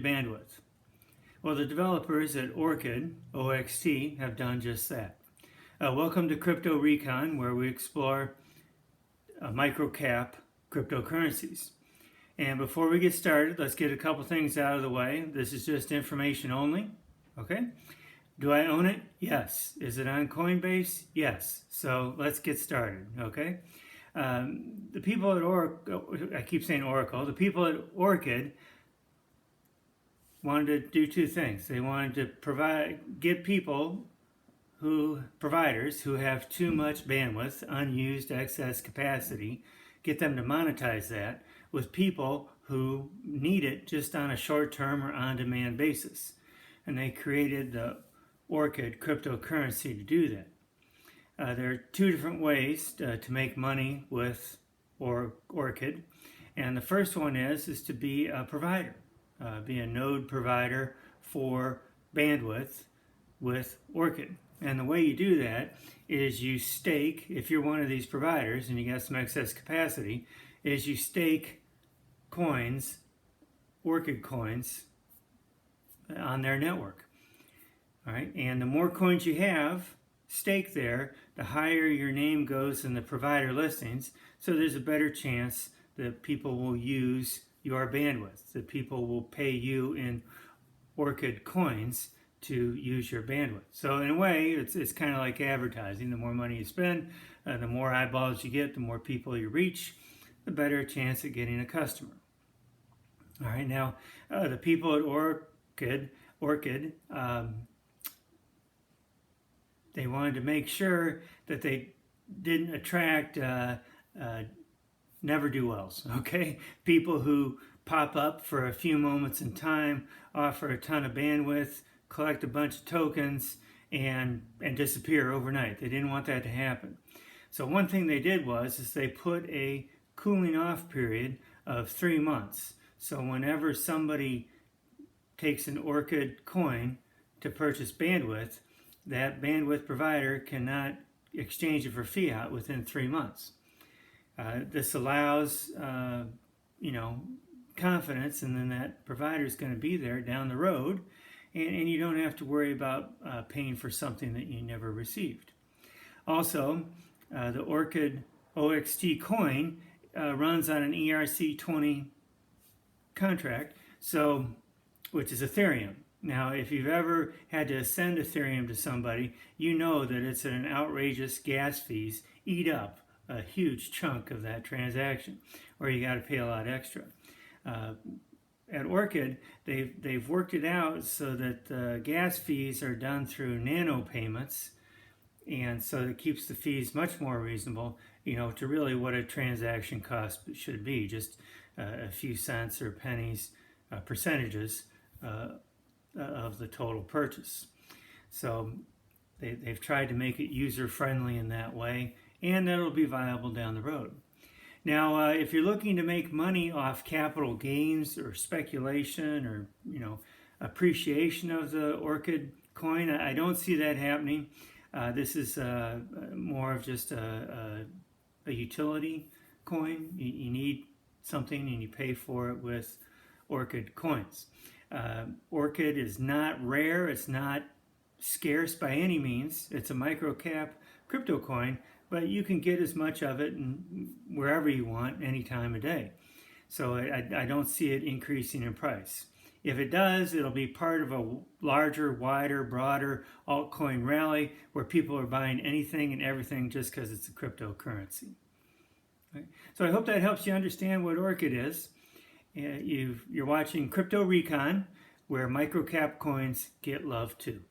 bandwidth. Well, the developers at Orchid, OXT, have done just that. Welcome to Crypto Recon, where we explore microcap cryptocurrencies. And before we get started, let's get a couple things out of the way. This is just information only, okay? Do I own it? Yes. Is it on Coinbase? Yes. So let's get started, okay? The people at Oracle, I keep saying Oracle, the people at Orchid wanted to do two things. They wanted to get providers who have too much bandwidth, unused excess capacity, get them to monetize that with people who need it just on a short-term or on-demand basis. And they created the Orchid cryptocurrency to do that. There are two different ways to make money with Orchid. And the first one is to be a provider. Be a node provider for bandwidth with Orchid. And the way you do that is you stake, if you're one of these providers and you got some excess capacity, is you stake coins, Orchid coins, on their network. All right, and the more coins you have staked there, the higher your name goes in the provider listings, so there's a better chance that people will use your bandwidth, that people will pay you in Orchid coins to use your bandwidth. So in a way, it's kind of like advertising. The more money you spend, the more eyeballs you get, the more people you reach, the better chance at getting a customer. All right, now the people at Orchid, they wanted to make sure that they didn't attract never-do-wells, okay? People who pop up for a few moments in time, offer a ton of bandwidth, collect a bunch of tokens, and disappear overnight. They didn't want that to happen. So one thing they did is they put a cooling off period of 3 months. So whenever somebody takes an Orchid coin to purchase bandwidth, that bandwidth provider cannot exchange it for fiat within 3 months. This allows, confidence, and then that provider is going to be there down the road, and you don't have to worry about paying for something that you never received. Also, the Orchid OXT coin runs on an ERC20 contract, which is Ethereum. Now, if you've ever had to send Ethereum to somebody, you know that it's an outrageous gas fees eat up a huge chunk of that transaction, or you got to pay a lot extra. At Orchid, they've worked it out so that gas fees are done through nano payments, and so it keeps the fees much more reasonable, to really what a transaction cost should be, just a few cents or pennies, percentages of the total purchase. So they've tried to make it user-friendly in that way, and that'll be viable down the road. Now, if you're looking to make money off capital gains or speculation or, appreciation of the Orchid coin, I don't see that happening. This is more of just a utility coin. You need something and you pay for it with Orchid coins. Orchid is not rare. It's not scarce by any means. It's a microcap crypto coin, but you can get as much of it wherever you want, any time of day. So I don't see it increasing in price. If it does, it'll be part of a larger, wider, broader altcoin rally where people are buying anything and everything just because it's a cryptocurrency. Right? So I hope that helps you understand what Orchid is. You're watching Crypto Recon, where microcap coins get love too.